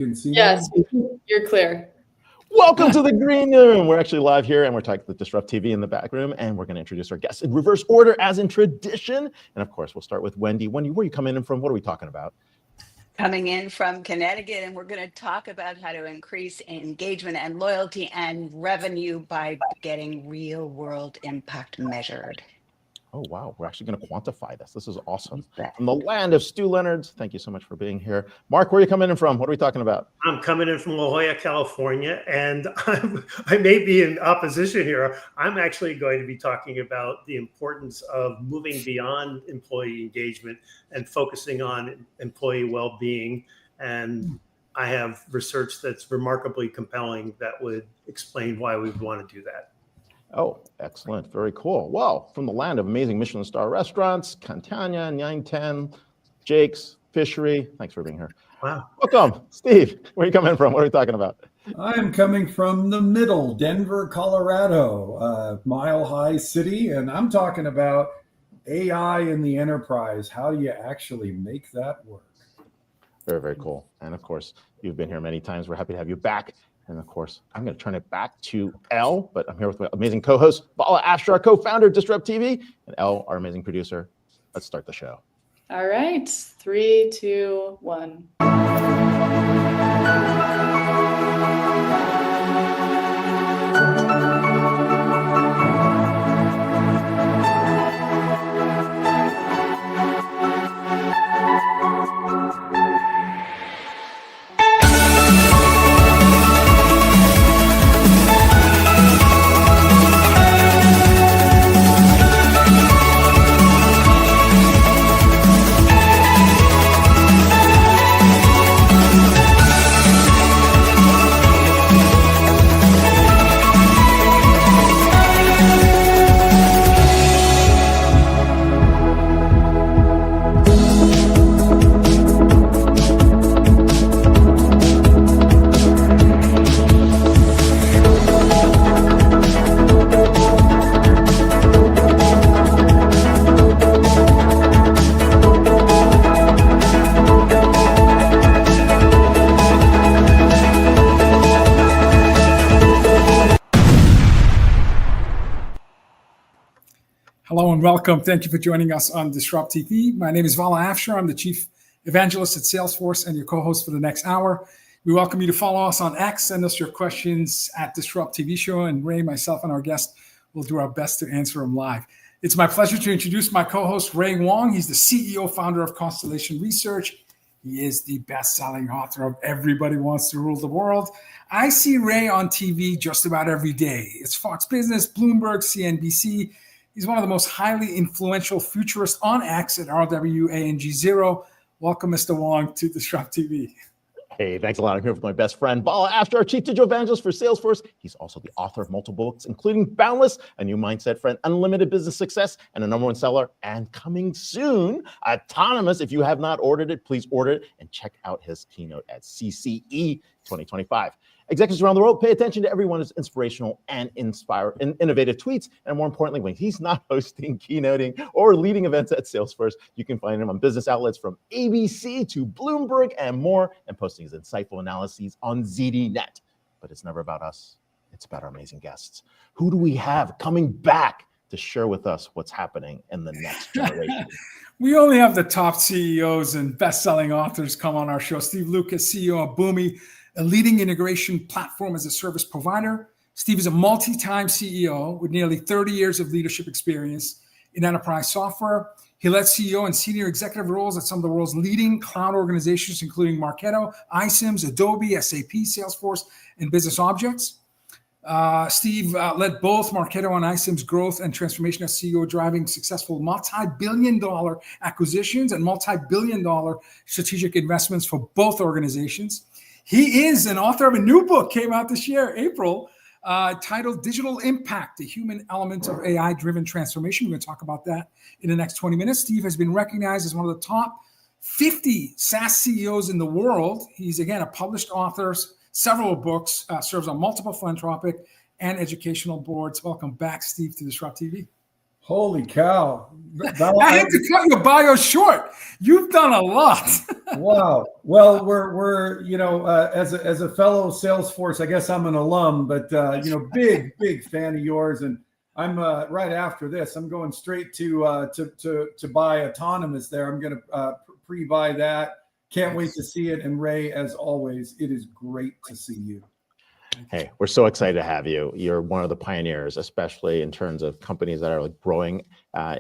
can see Yes, you're clear. Welcome to the green room. We're actually live here and we're talking with DisrupTV in the back room, and we're going to introduce our guests in reverse order as in tradition. And of course, we'll start with Wendy. Wendy, where are you coming in from? What are we talking about? Coming in from Connecticut, and we're going to talk about how to increase engagement and loyalty and revenue by getting real world impact measured. Oh, wow. We're actually going to quantify this. This is awesome. From the land of Stu Leonards, thank you so much for being here. Mark, where are you coming in from? What are we talking about? I'm coming in from La Jolla, California, and I may be in opposition here. I'm actually going to be talking about the importance of moving beyond employee engagement and focusing on employee well-being. And I have research that's remarkably compelling that would explain why we would want to do that. Oh, excellent. Very cool. Well, from the land of amazing Michelin star restaurants, Cantania, 910, Jake's, Fishery. Thanks for being here. Wow. Welcome. Steve, where are you coming from? What are we talking about? I'm coming from the middle, Denver, Colorado, mile high city. And I'm talking about AI in the enterprise. How do you actually make that work? Very, very cool. And of course, you've been here many times. We're happy to have you back. And of course, I'm going to turn it back to Elle, but I'm here with my amazing co-host, Vala Afshar, co-founder of DisrupTV, and Elle, our amazing producer. Let's start the show. All right, 3, 2, 1. Hello and welcome. Thank you for joining us on DisrupTV. My name is Vala Afshar. I'm the Chief Evangelist at Salesforce and your co-host for the next hour. We welcome you to follow us on X. Send us your questions at DisrupTV Show, and Ray, myself, and our guest will do our best to answer them live. It's my pleasure to introduce my co-host, Ray Wang. He's the CEO, founder of Constellation Research. He is the best-selling author of Everybody Wants to Rule the World. I see Ray on TV just about every day. It's Fox Business, Bloomberg, CNBC. He's one of the most highly influential futurists on X at RWANG0. Welcome, Mr. Wang, to DisrupTV. Hey, thanks a lot. I'm here with my best friend, Vala Afshar, Chief Digital Evangelist for Salesforce. He's also the author of multiple books, including Boundless, A New Mindset for an Unlimited Business Success, and a #1 seller. And coming soon, Autonomous. If you have not ordered it, please order it and check out his keynote at CCE 2025. Executives around the world, pay attention to everyone's inspirational and innovative tweets. And more importantly, when he's not hosting, keynoting, or leading events at Salesforce, you can find him on business outlets from ABC to Bloomberg and more, and posting his insightful analyses on ZDNet. But it's never about us. It's about our amazing guests. Who do we have coming back to share with us what's happening in the next generation? We only have the top CEOs and best-selling authors come on our show. Steve Lucas, CEO of Boomi, a leading integration platform as a service provider. Steve is a multi-time CEO with nearly 30 years of leadership experience in enterprise software. He led CEO and senior executive roles at some of the world's leading cloud organizations, including Marketo, iCIMS, Adobe, SAP, Salesforce, and Business Objects. Steve led both Marketo and iCIMS growth and transformation as CEO, driving successful multi-billion-dollar acquisitions and multi-billion-dollar strategic investments for both organizations. He is an author of a new book, came out this year, April, titled Digital Impact, the Human Element of AI-Driven Transformation. We're going to talk about that in the next 20 minutes. Steve has been recognized as one of the top 50 SaaS CEOs in the world. He's, again, a published author, several books, serves on multiple philanthropic and educational boards. Welcome back, Steve, to DisrupTV. Holy cow. I had to cut your bio short. You've done a lot. Wow. Well, we're as a fellow Salesforce, I guess I'm an alum, but big fan of yours, and I'm right after this. I'm going straight to buy Autonomous. There, I'm going to pre-buy that. Can't wait to see it. And Ray, as always, it is great to see you. Hey, we're so excited to have you. You're one of the pioneers, especially in terms of companies that are like growing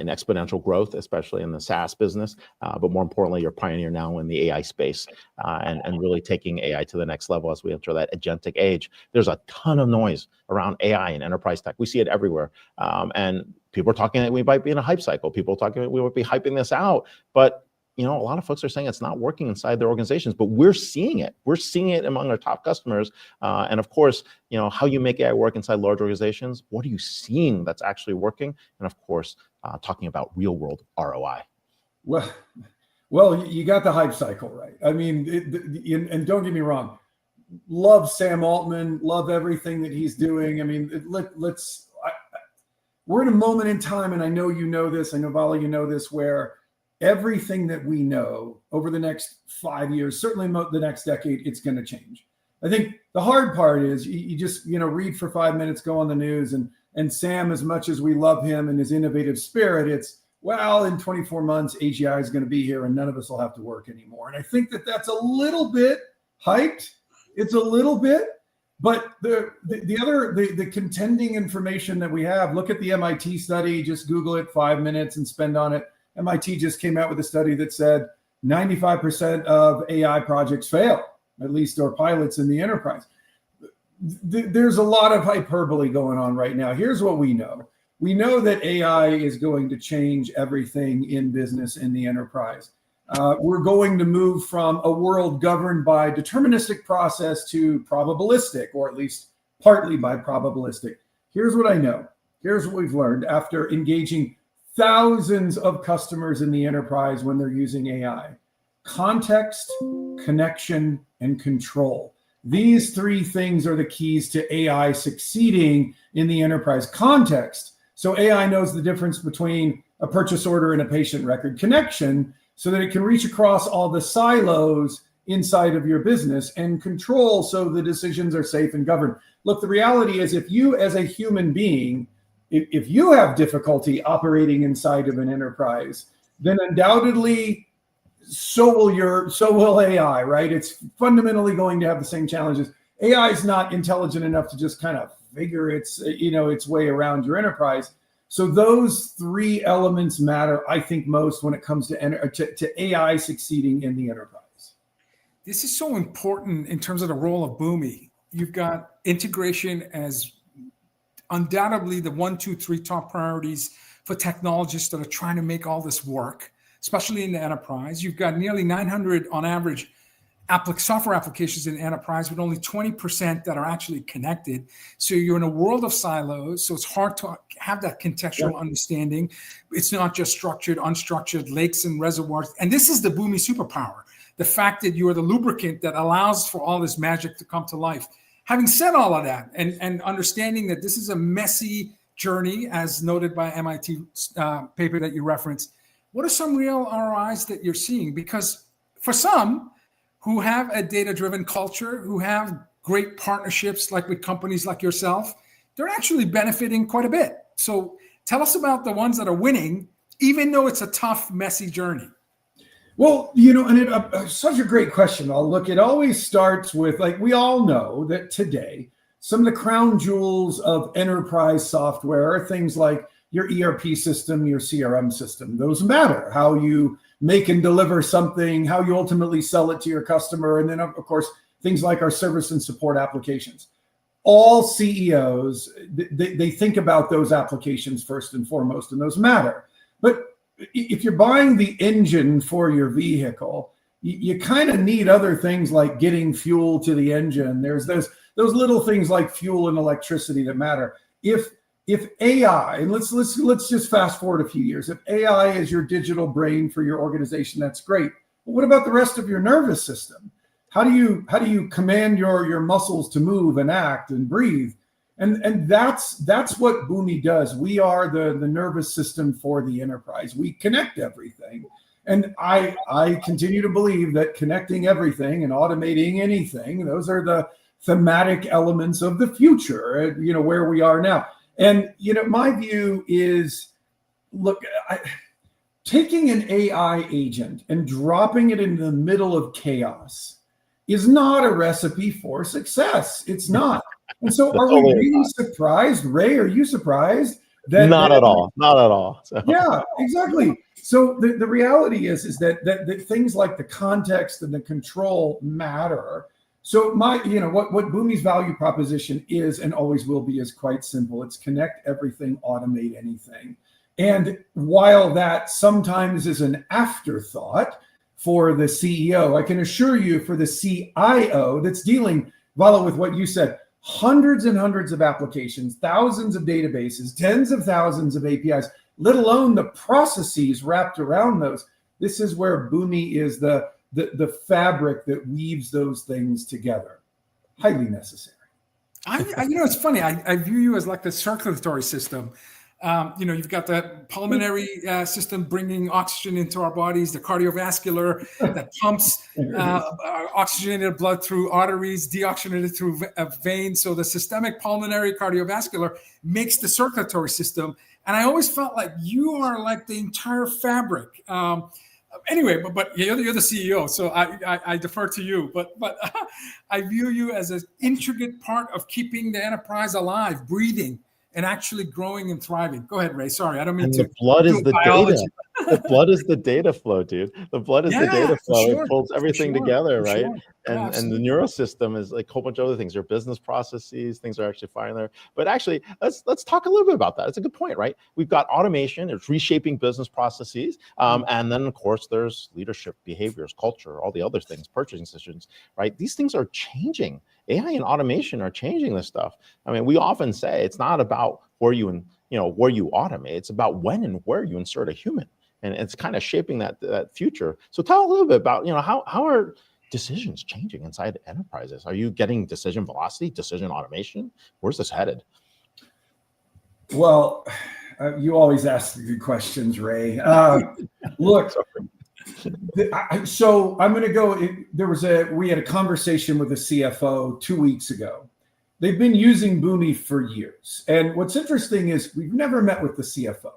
in exponential growth, especially in the SaaS business. But more importantly, you're a pioneer now in the AI space and really taking AI to the next level as we enter that agentic age. There's a ton of noise around AI and enterprise tech. We see it everywhere. And people are talking that we might be in a hype cycle. People are talking that we might be hyping this out. But a lot of folks are saying it's not working inside their organizations, but we're seeing it. We're seeing it among our top customers. And of course, how you make AI work inside large organizations, what are you seeing that's actually working? And of course, talking about real world ROI. Well, you got the hype cycle right. I mean, and don't get me wrong, love Sam Altman, love everything that he's doing. I mean, we're in a moment in time, and I know you know this, I know Vala, you know this, where everything that we know over the next 5 years, certainly the next decade, it's going to change. I think the hard part is you just, read for 5 minutes, go on the news, and Sam, as much as we love him and his innovative spirit, it's, well, in 24 months, AGI is going to be here and none of us will have to work anymore. And I think that that's a little bit hyped. It's a little bit, but the contending information that we have, look at the MIT study, just Google it, 5 minutes and spend on it. MIT just came out with a study that said 95% of AI projects fail, at least, or pilots in the enterprise. There's a lot of hyperbole going on right now. Here's what we know. We know that AI is going to change everything in business in the enterprise. We're going to move from a world governed by deterministic process to probabilistic, or at least partly by probabilistic. Here's what I know. Here's what we've learned after engaging thousands of customers in the enterprise when they're using AI. Context, connection, and control. These three things are the keys to AI succeeding in the enterprise. Context, so AI knows the difference between a purchase order and a patient record. Connection, so that it can reach across all the silos inside of your business. And control, so the decisions are safe and governed. Look, the reality is, if you as a human being, if you have difficulty operating inside of an enterprise, then undoubtedly so will AI, right? It's fundamentally going to have the same challenges. AI is not intelligent enough to just kind of figure its way around your enterprise. So those three elements matter, I think, most when it comes to AI succeeding in the enterprise. This is so important in terms of the role of Boomi. You've got integration as undoubtedly the 1, 2, 3 top priorities for technologists that are trying to make all this work, especially in the enterprise. You've got nearly 900 on average software applications in the enterprise, with only 20% that are actually connected. So you're in a world of silos. So it's hard to have that contextual understanding. It's not just structured, unstructured lakes and reservoirs. And this is the Boomi superpower, the fact that you are the lubricant that allows for all this magic to come to life. Having said all of that, and understanding that this is a messy journey, as noted by MIT paper that you referenced, what are some real ROIs that you're seeing? Because for some who have a data-driven culture, who have great partnerships like with companies like yourself, they're actually benefiting quite a bit. So tell us about the ones that are winning, even though it's a tough, messy journey. Well, and such a great question. Look, it always starts with, like, we all know that today, some of the crown jewels of enterprise software are things like your ERP system, your CRM system. Those matter. How you make and deliver something, how you ultimately sell it to your customer. And then, of course, things like our service and support applications. All CEOs, they think about those applications first and foremost, and those matter. But if you're buying the engine for your vehicle, you kind of need other things like getting fuel to the engine. There's those little things like fuel and electricity that matter. If AI, and let's just fast forward a few years. If AI is your digital brain for your organization, that's great. But what about the rest of your nervous system? How do you command your muscles to move and act and breathe? And that's what Boomi does. We are the nervous system for the enterprise. We connect everything. And I continue to believe that connecting everything and automating anything, those are the thematic elements of the future, where we are now. And, my view is, look, taking an AI agent and dropping it in the middle of chaos is not a recipe for success. It's not. And so are we really surprised? Ray, are you surprised? Not at all. Not at all. So. Yeah, exactly. So the reality is that things like the context and the control matter. So what Boomi's value proposition is and always will be is quite simple. It's connect everything, automate anything. And while that sometimes is an afterthought for the CEO, I can assure you for the CIO that's dealing, Vala, with what you said, hundreds and hundreds of applications, thousands of databases, tens of thousands of APIs, let alone the processes wrapped around those. This is where Boomi is the fabric that weaves those things together. Highly necessary. It's funny. I view you as like the circulatory system. You've got the pulmonary system bringing oxygen into our bodies, the cardiovascular that pumps oxygenated blood through arteries, deoxygenated through veins. So the systemic pulmonary cardiovascular makes the circulatory system. And I always felt like you are like the entire fabric. Anyway, but you're the CEO, so I defer to you. But I view you as an intricate part of keeping the enterprise alive, breathing, and actually growing and thriving. Go ahead, Ray. Sorry, I don't mean to. The blood is the data. The blood is the data flow, dude. The blood is the data flow. Sure, it pulls everything together, right? Sure. And the neural system is like a whole bunch of other things. Your business processes, things are actually firing there. But actually, let's talk a little bit about that. It's a good point, right? We've got automation. It's reshaping business processes. And then, of course, there's leadership, behaviors, culture, all the other things, purchasing decisions, right? These things are changing. AI and automation are changing this stuff. I mean, we often say it's not about where you automate. It's about when and where you insert a human. And it's kind of shaping that future. So tell a little bit about, how are decisions changing inside enterprises? Are you getting decision velocity, decision automation? Where's this headed? Well, you always ask the good questions, Ray. Look, so I'm going to go. We had a conversation with a CFO 2 weeks ago. They've been using Boomi for years. And what's interesting is we've never met with the CFO.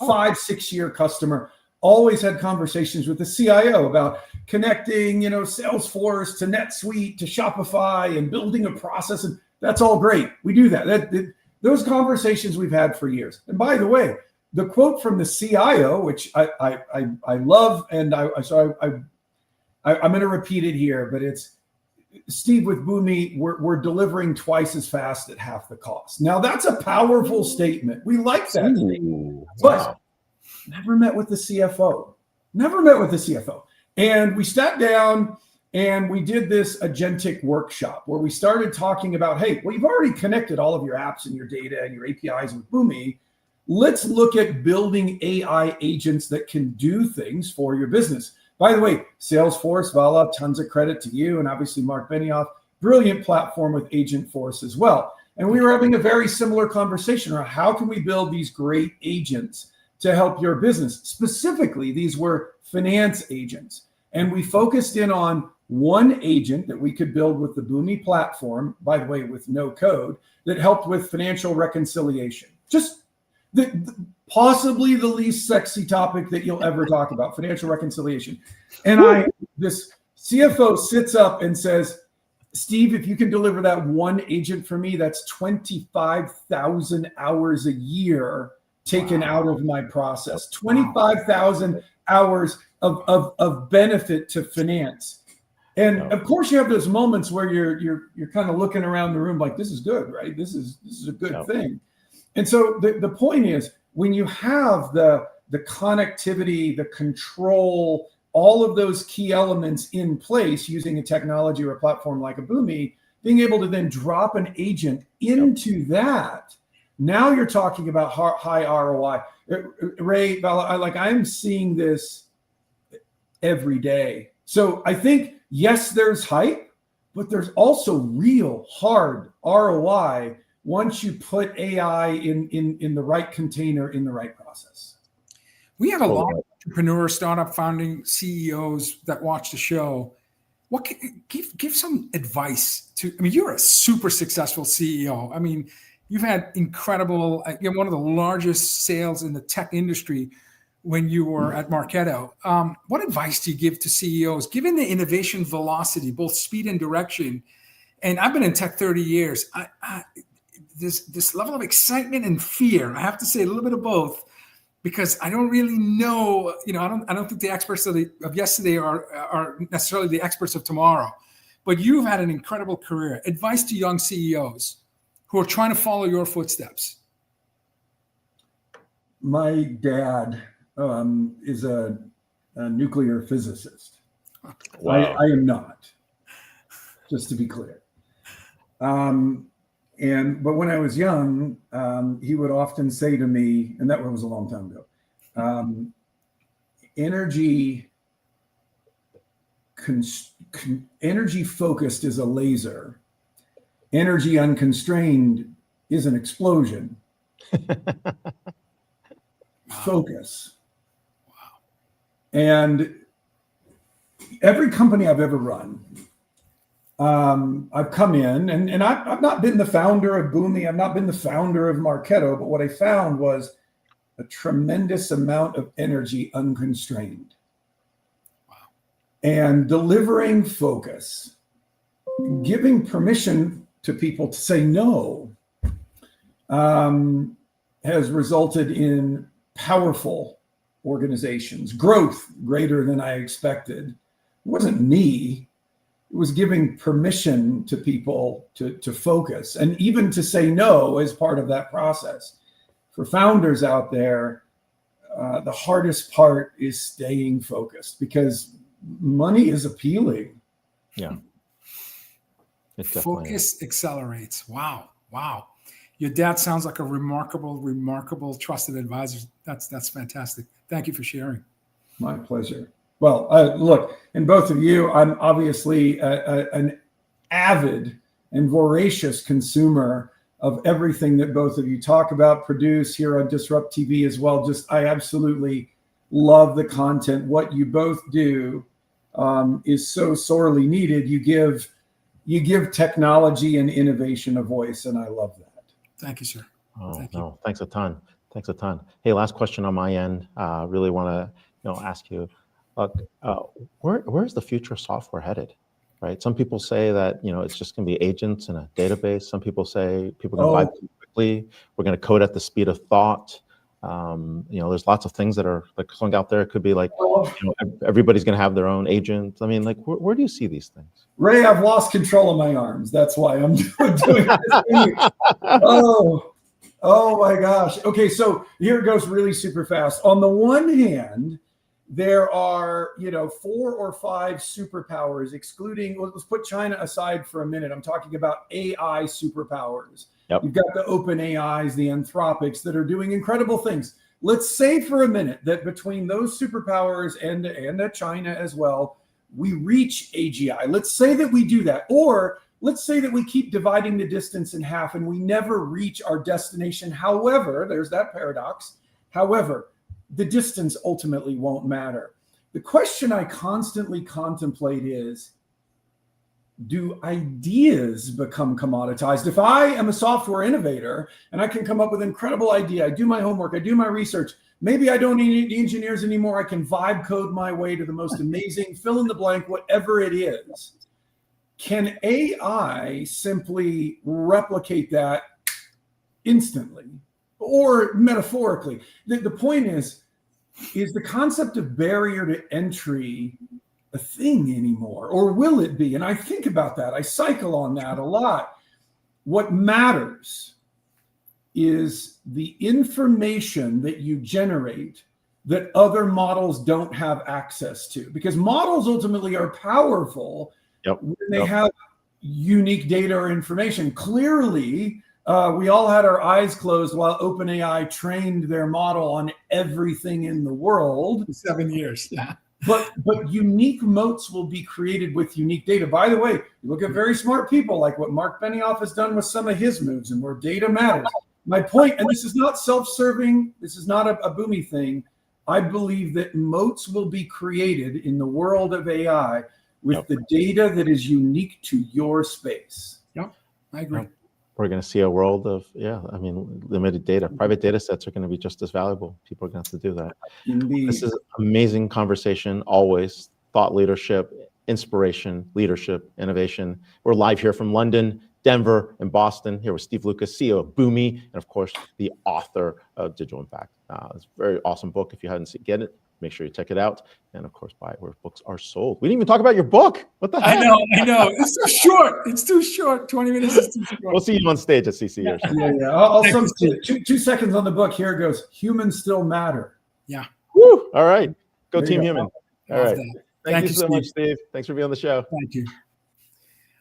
5-6 year customer, always had conversations with the CIO about connecting, Salesforce to NetSuite to Shopify and building a process. And that's all great. We do that. Those conversations we've had for years. And by the way, the quote from the CIO, which I love, and I'm going to repeat it here, but it's, Steve, with Boomi, we're delivering twice as fast at half the cost. Now, that's a powerful statement. We like that statement. But never met with the CFO. And we sat down and we did this agentic workshop where we started talking about, hey, well, you've already connected all of your apps and your data and your APIs with Boomi. Let's look at building AI agents that can do things for your business. By the way, Salesforce, Vala, tons of credit to you, and obviously Mark Benioff, brilliant platform with Agentforce as well. And we were having a very similar conversation around how can we build these great agents to help your business. Specifically, these were finance agents. And we focused in on one agent that we could build with the Boomi platform, by the way, with no code, that helped with financial reconciliation. Just possibly the least sexy topic that you'll ever talk about, financial reconciliation. And this CFO sits up and says, Steve, if you can deliver that one agent for me, that's 25,000 hours a year taken out of my process, 25,000 hours of benefit to finance. And of course you have those moments where you're kind of looking around the room like, this is good, right? This is a good thing. And so the point is, when you have the connectivity, the control, all of those key elements in place using a technology or a platform like a Boomi, being able to then drop an agent into that, now you're talking about high ROI. Ray, Vala, I'm seeing this every day. So I think, yes, there's hype, but there's also real hard ROI once you put AI in the right container, in the right process. We have a lot of entrepreneur, startup founding CEOs that watch the show, give some advice to, I mean, you're a super successful CEO. I mean, you've had incredible, you're one of the largest sales in the tech industry when you were at Marketo. What advice do you give to CEOs, given the innovation velocity, both speed and direction? And I've been in tech 30 years. This level of excitement and fear, I have to say a little bit of both, because I don't really know, I don't think the experts of yesterday are necessarily the experts of tomorrow. But you've had an incredible career. Advice to young CEOs who are trying to follow your footsteps. My dad is a nuclear physicist. Wow. I am not, just to be clear. But when I was young, he would often say to me, and that was a long time ago, energy focused is a laser. Energy unconstrained is an explosion. Focus. Wow. And every company I've ever run, I've come in and I've not been the founder of Boomi. I've not been the founder of Marketo, but what I found was a tremendous amount of energy unconstrained. Wow. And delivering focus, giving permission to people to say no, has resulted in powerful organizations, growth greater than I expected. It wasn't me. It was giving permission to people to focus and even to say no as part of that process. For founders out there, the hardest part is staying focused because money is appealing. Yeah. Focus accelerates. Wow. Your dad sounds like a remarkable trusted advisor. That's fantastic. Thank you for sharing. My pleasure. Well, look, and both of you, I'm obviously an avid and voracious consumer of everything that both of you talk about, produce here on DisrupTV as well. I absolutely love the content. What you both do is so sorely needed. You give technology and innovation a voice, and I love that. Thank you, sir. Thank you. Thanks a ton. Hey, last question on my end. Really want to ask you, where's the future of software headed? Right. Some people say that it's just going to be agents in a database. Some people say people are going to buy too quickly. We're going to code at the speed of thought. There's lots of things that are going out there. It could be like everybody's going to have their own agent. I mean, where do you see these things? Ray, I've lost control of my arms. That's why I'm doing this. Oh my gosh. Okay, so here it goes really super fast. On the one hand, there are 4 or 5 superpowers, excluding, let's put China aside for a minute. I'm talking about AI superpowers. Yep. You've got the open AIs, the Anthropics that are doing incredible things. Let's say for a minute that between those superpowers and China as well, we reach AGI. Let's say that we do that. Or let's say that we keep dividing the distance in half and we never reach our destination. However, there's that paradox. However, the distance ultimately won't matter. The question I constantly contemplate is, do ideas become commoditized? If I am a software innovator and I can come up with an incredible idea, I do my homework, I do my research, maybe I don't need engineers anymore, I can vibe code my way to the most amazing, fill in the blank, whatever it is. Can AI simply replicate that instantly? Or metaphorically? The point is the concept of barrier to entry a thing anymore, or will it be? And I think about that. I cycle on that a lot. What matters is the information that you generate that other models don't have access to, because models ultimately are powerful when they have unique data or information. Clearly, we all had our eyes closed while OpenAI trained their model on everything in the world. 7 years, yeah. But unique moats will be created with unique data. By the way, you look at very smart people like what Mark Benioff has done with some of his moves and where data matters. My point, and this is not self-serving, this is not a Boomi thing. I believe that moats will be created in the world of AI with the data that is unique to your space. Yep, I agree. We're going to see a world of, limited data. Private data sets are going to be just as valuable. People are going to have to do that. Indeed. This is an amazing conversation, always. Thought leadership, inspiration, leadership, innovation. We're live here from London, Denver, and Boston, here with Steve Lucas, CEO of Boomi, and of course, the author of Digital Impact. It's a very awesome book. If you haven't seen it, make sure you check it out. And of course, buy it where books are sold. We didn't even talk about your book. What the heck? I know. It's too short. It's too short. 20 minutes is too short. We'll see you on stage at CC. Yeah. I'll substitute 2 seconds on the book. Here it goes. Humans still matter. Yeah. Woo! All right. Go There Team you Human. go. All right. Thank Thank you you, so Steve. much, Steve. Thanks for being on the show. Thank you.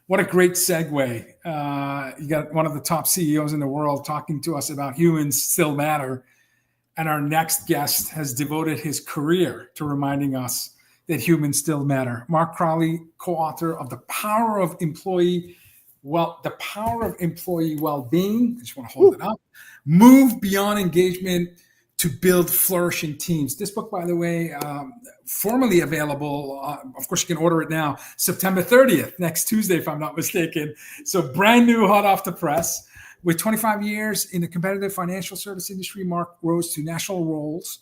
What a great segue. You got one of the top CEOs in the world talking to us about humans still matter. And our next guest has devoted his career to reminding us that humans still matter. Mark Crowley, co-author of The Power of Employee Well-Being. I just want to hold it up. Move Beyond Engagement to Build Flourishing Teams. This book, by the way, formally available. Of course, you can order it now, September 30th, next Tuesday, if I'm not mistaken. So brand new, hot off the press. With 25 years in the competitive financial service industry, Mark rose to national roles,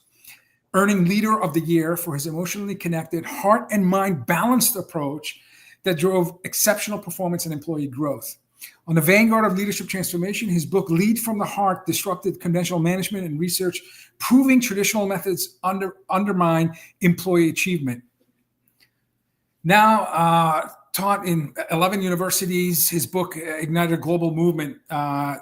earning Leader of the Year for his emotionally connected, heart and mind balanced approach that drove exceptional performance and employee growth. On the vanguard of leadership transformation, his book, Lead from the Heart, disrupted conventional management and research, proving traditional methods undermine employee achievement. Now taught in 11 universities, his book ignited a global movement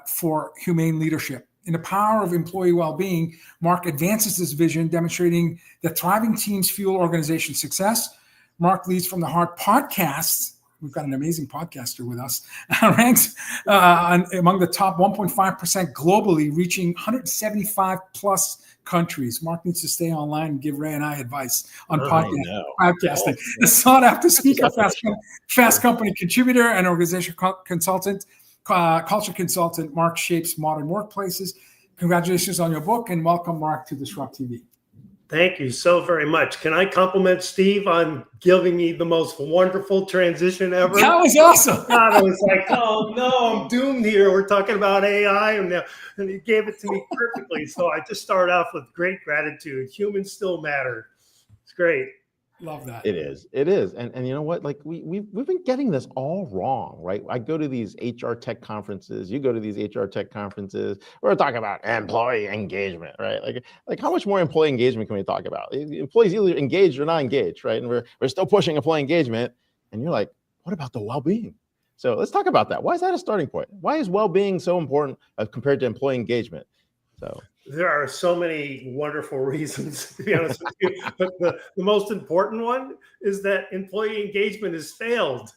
for humane leadership. In The Power of Employee Well-Being, Mark advances this vision, demonstrating that thriving teams fuel organization success. Mark Leads from the Heart podcasts. We've got an amazing podcaster with us. Ranks among the top 1.5% globally, reaching 175 plus countries. Mark needs to stay online and give Ray and I advice on podcasting. A sought-after speaker, Fast Company contributor, and organization consultant, culture consultant. Mark shapes modern workplaces. Congratulations on your book, and welcome, Mark, to DisrupTV. Thank you so very much. Can I compliment Steve on giving me the most wonderful transition ever? That was awesome. God, I was like, oh no, I'm doomed here. We're talking about AI, and he gave it to me perfectly. So I just started off with great gratitude. Humans still matter. It's great. Love that. It is. And you know what? Like we've been getting this all wrong, right? I go to these HR tech conferences. You go to these HR tech conferences. We're talking about employee engagement, right? Like how much more employee engagement can we talk about? Employees either engaged or not engaged, right? And we're still pushing employee engagement. And you're like, what about the well-being? So let's talk about that. Why is that a starting point? Why is well-being so important compared to employee engagement? So there are so many wonderful reasons, to be honest with you. But the most important one is that employee engagement has failed.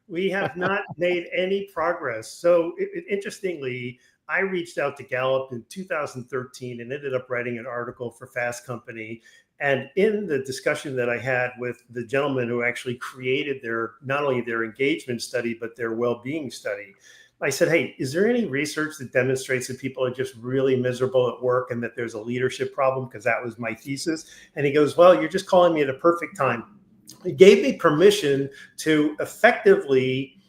We have not made any progress. So interestingly, I reached out to Gallup in 2013 and ended up writing an article for Fast Company. And in the discussion that I had with the gentleman who actually created not only their engagement study, but their well-being study, I said, hey, is there any research that demonstrates that people are just really miserable at work and that there's a leadership problem? Because that was my thesis. And he goes, well, you're just calling me at a perfect time. He gave me permission to effectively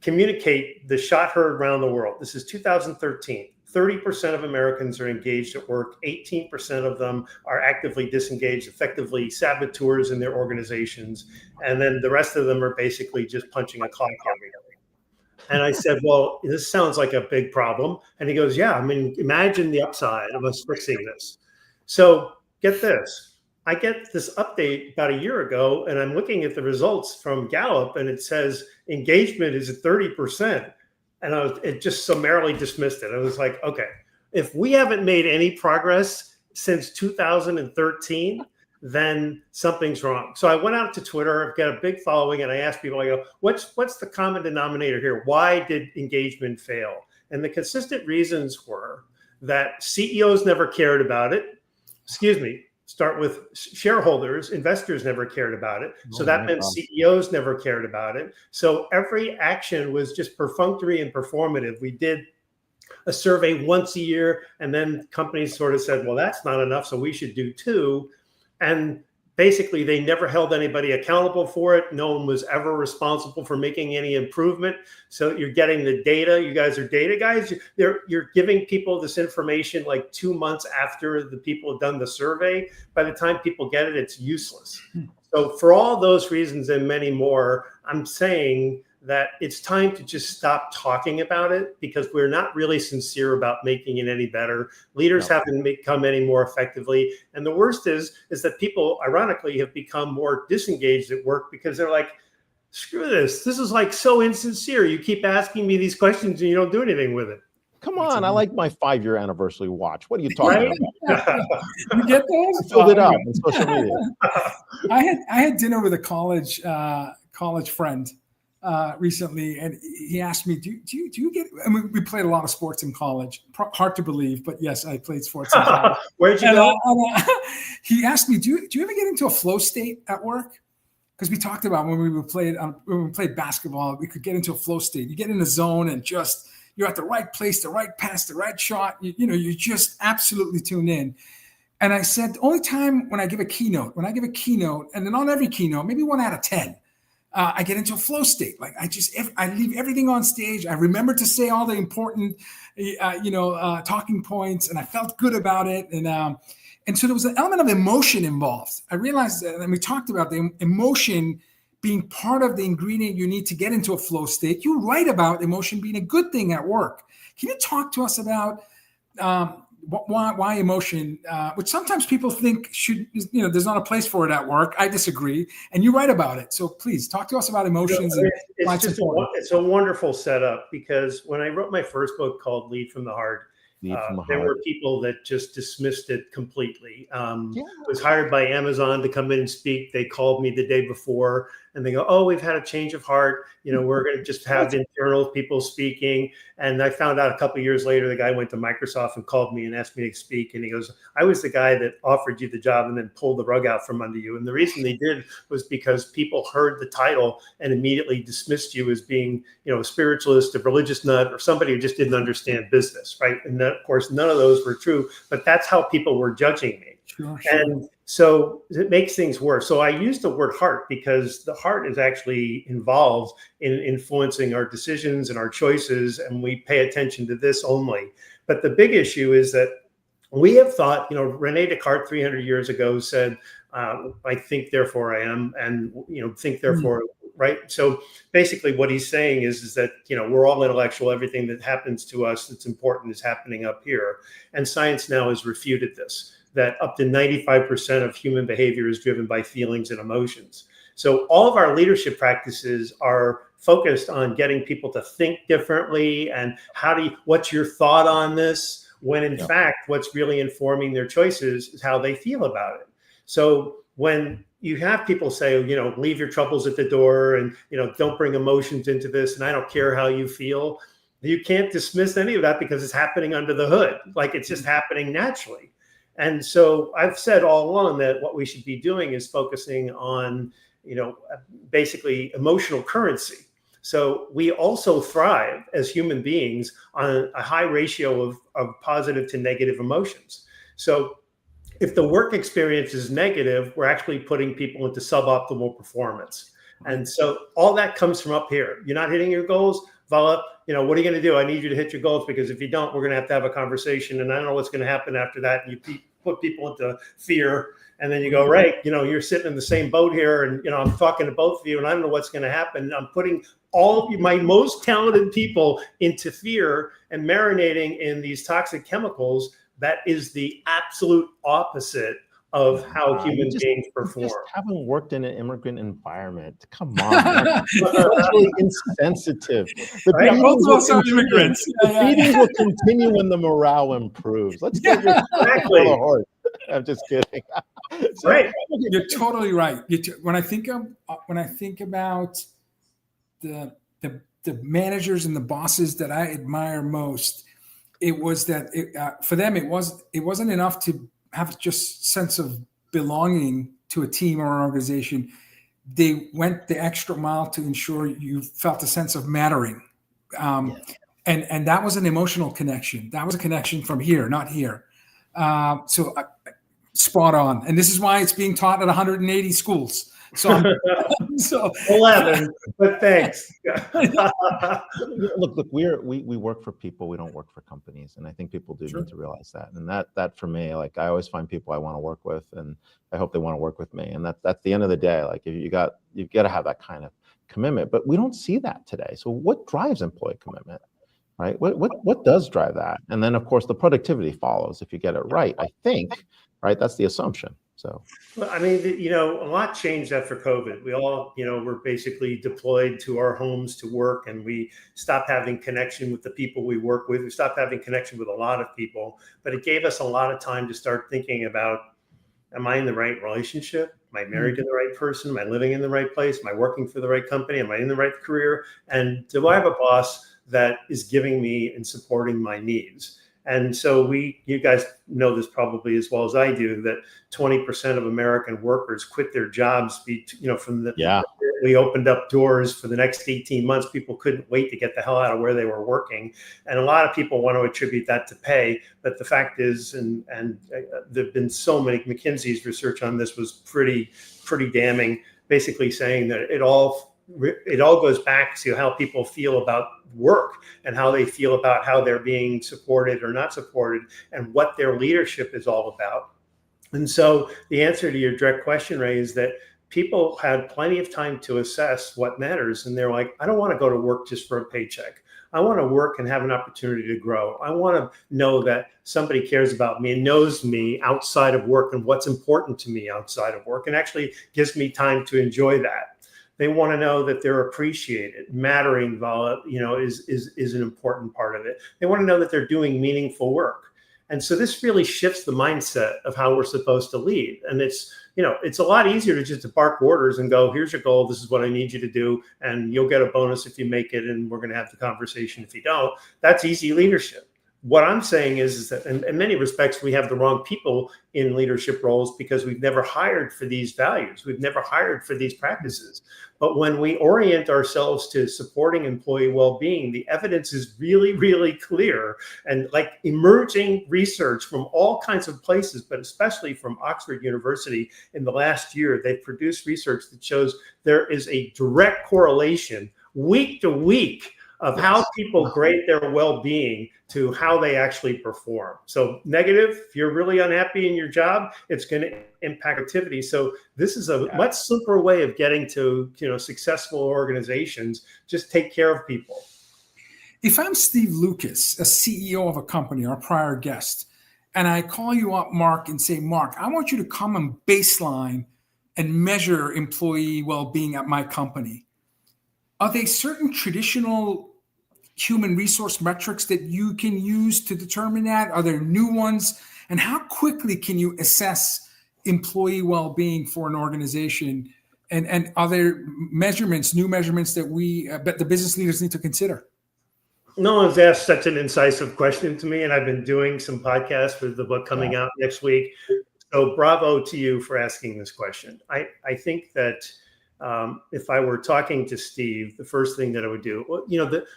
communicate the shot heard around the world. This is 2013. 30% of Americans are engaged at work. 18% of them are actively disengaged, effectively saboteurs in their organizations. And then the rest of them are basically just punching a clock every day. And I said, well, this sounds like a big problem. And he goes, yeah, I mean, imagine the upside of us fixing this. So get this. I get this update about a year ago, and I'm looking at the results from Gallup, and it says engagement is at 30%. And it just summarily dismissed it. I was like, okay, if we haven't made any progress since 2013, then something's wrong. So I went out to Twitter, I've got a big following, and I asked people, I go, what's the common denominator here? Why did engagement fail? And the consistent reasons were that CEOs never cared about it. Start with shareholders, investors never cared about it. So that meant CEOs never cared about it. So every action was just perfunctory and performative. We did a survey once a year. And then companies sort of said, well, that's not enough, so we should do 2. And basically, they never held anybody accountable for it. No one was ever responsible for making any improvement. So you're getting the data. You guys are data guys. You're giving people this information like 2 months after the people have done the survey. By the time people get it, it's useless. So for all those reasons and many more, I'm saying that it's time to just stop talking about it, because we're not really sincere about making it any better. Leaders haven't become any more effectively. And the worst is that people, ironically, have become more disengaged at work because they're like, screw this. This is like so insincere. You keep asking me these questions and you don't do anything with it. Come on, I like my 5-year anniversary watch. What are you talking about? You get those? I filled it up on social media. I had dinner with a college friend recently, and he asked me, do you get, I mean, we played a lot of sports in college. Hard to believe, but yes, I played sports in college. Where'd you go? He asked me, do you ever get into a flow state at work? Because we talked about when we played basketball, we could get into a flow state. You get in the zone and just, you're at the right place, the right pass, the right shot. You just absolutely tune in. And I said, the only time when I give a keynote, and then on every keynote, maybe 1 out of 10, I get into a flow state. Like I leave everything on stage. I remember to say all the important, talking points, and I felt good about it. And so there was an element of emotion involved. I realized that, and we talked about the emotion being part of the ingredient you need to get into a flow state. You write about emotion being a good thing at work. Can you talk to us about why emotion, which sometimes people think there's not a place for it at work. I disagree. And you write about it. So please talk to us about emotions. It's a wonderful setup, because when I wrote my first book called Lead from the Heart, there were people that just dismissed it completely. I was hired by Amazon to come in and speak. They called me the day before and they go, oh, we've had a change of heart. We're going to just have internal people speaking. And I found out a couple of years later, the guy went to Microsoft and called me and asked me to speak. And he goes, I was the guy that offered you the job and then pulled the rug out from under you. And the reason they did was because people heard the title and immediately dismissed you as being, a spiritualist, a religious nut, or somebody who just didn't understand business, right? And of course, none of those were true, but that's how people were judging me. Sure. And so it makes things worse. So I use the word heart because the heart is actually involved in influencing our decisions and our choices, and we pay attention to this only. But the big issue is that we have thought, Rene Descartes 300 years ago said, I think, therefore I am, and, think, therefore, right? So basically what he's saying is that, we're all intellectual. Everything that happens to us that's important is happening up here. And science now has refuted this, that up to 95% of human behavior is driven by feelings and emotions. So all of our leadership practices are focused on getting people to think differently and what's your thought on this? When in fact, what's really informing their choices is how they feel about it. So when you have people say, leave your troubles at the door and, don't bring emotions into this, and I don't care how you feel, you can't dismiss any of that because it's happening under the hood. Like it's just happening naturally. And so I've said all along that what we should be doing is focusing on, basically emotional currency. So we also thrive as human beings on a high ratio of positive to negative emotions. So if the work experience is negative, we're actually putting people into suboptimal performance. And so all that comes from up here. You're not hitting your goals, Vala, what are you going to do? I need you to hit your goals, because if you don't, we're going to have a conversation, and I don't know what's going to happen after that. And you put people into fear, and then you go, right, you're sitting in the same boat here, and, I'm talking to both of you, and I don't know what's going to happen. I'm putting all of my most talented people into fear and marinating in these toxic chemicals. That is the absolute opposite of how human beings perform. Just haven't worked in an immigrant environment. Come on, that's really insensitive. The meetings will continue when the morale improves. Let's get your horse. I'm just kidding. Right, you're totally right. When I think about the managers and the bosses that I admire most, it was that for them it wasn't enough to have just sense of belonging to a team or an organization. They went the extra mile to ensure you felt a sense of mattering. And And that was an emotional connection. That was a connection from here, not here. So spot on. And this is why it's being taught at 180 schools. So, so 11, but thanks. Look, we work for people. We don't work for companies. And I think people do need to realize that. And that for me, like, I always find people I want to work with, and I hope they want to work with me. And that's the end of the day. Like, you've got to have that kind of commitment, but we don't see that today. So what drives employee commitment, right? What does drive that? And then, of course, the productivity follows if you get it right, I think, right? That's the assumption. So, well, I mean, a lot changed after COVID. We all, were basically deployed to our homes to work, and we stopped having connection with the people we work with. We stopped having connection with a lot of people, but it gave us a lot of time to start thinking about, am I in the right relationship? Am I married to the right person? Am I living in the right place? Am I working for the right company? Am I in the right career? And do I have a boss that is giving me and supporting my needs? And so you guys know this probably as well as I do, that 20% of American workers quit their jobs, from the, we opened up doors for the next 18 months. People couldn't wait to get the hell out of where they were working. And a lot of people want to attribute that to pay. But the fact is, and there've been so many, McKinsey's research on this was pretty damning, basically saying that it all goes back to how people feel about work and how they feel about how they're being supported or not supported and what their leadership is all about. And so the answer to your direct question, Ray, is that people had plenty of time to assess what matters. And they're like, I don't want to go to work just for a paycheck. I want to work and have an opportunity to grow. I want to know that somebody cares about me and knows me outside of work and what's important to me outside of work, and actually gives me time to enjoy that. They want to know that they're appreciated. Mattering, Vala, is an important part of it. They want to know that they're doing meaningful work. And so this really shifts the mindset of how we're supposed to lead. And it's a lot easier to just bark orders and go, here's your goal. This is what I need you to do. And you'll get a bonus if you make it. And we're going to have the conversation if you don't. That's easy leadership. What I'm saying is that in many respects, we have the wrong people in leadership roles because we've never hired for these values. We've never hired for these practices. But when we orient ourselves to supporting employee well-being, the evidence is really, really clear. And like emerging research from all kinds of places, but especially from Oxford University in the last year, they've produced research that shows there is a direct correlation week to week of how people grade their well-being to how they actually perform. So negative, if you're really unhappy in your job, it's going to impact activity. So this is a much simpler way of getting to, successful organizations. Just take care of people. If I'm Steve Lucas, a CEO of a company, our prior guest, and I call you up, Mark, and say, Mark, I want you to come and baseline and measure employee well-being at my company. Are there certain traditional human resource metrics that you can use to determine that? Are there new ones? And how quickly can you assess employee well-being for an organization? And are there new measurements that the business leaders need to consider? No one's asked such an incisive question to me, and I've been doing some podcasts for the book coming out next week. So bravo to you for asking this question. I think that if I were talking to Steve, the first thing that I would do,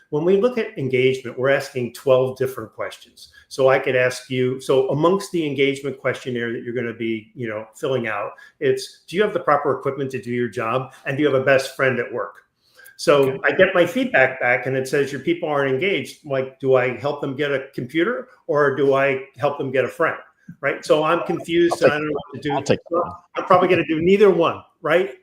when we look at engagement, we're asking 12 different questions. So I could ask you, so amongst the engagement questionnaire that you're going to be, filling out, it's, do you have the proper equipment to do your job? And do you have a best friend at work? So I get my feedback back and it says your people aren't engaged. Like, do I help them get a computer or do I help them get a friend? Right. So I'm confused. And I don't know what to do. I'm probably going to do neither one. Right.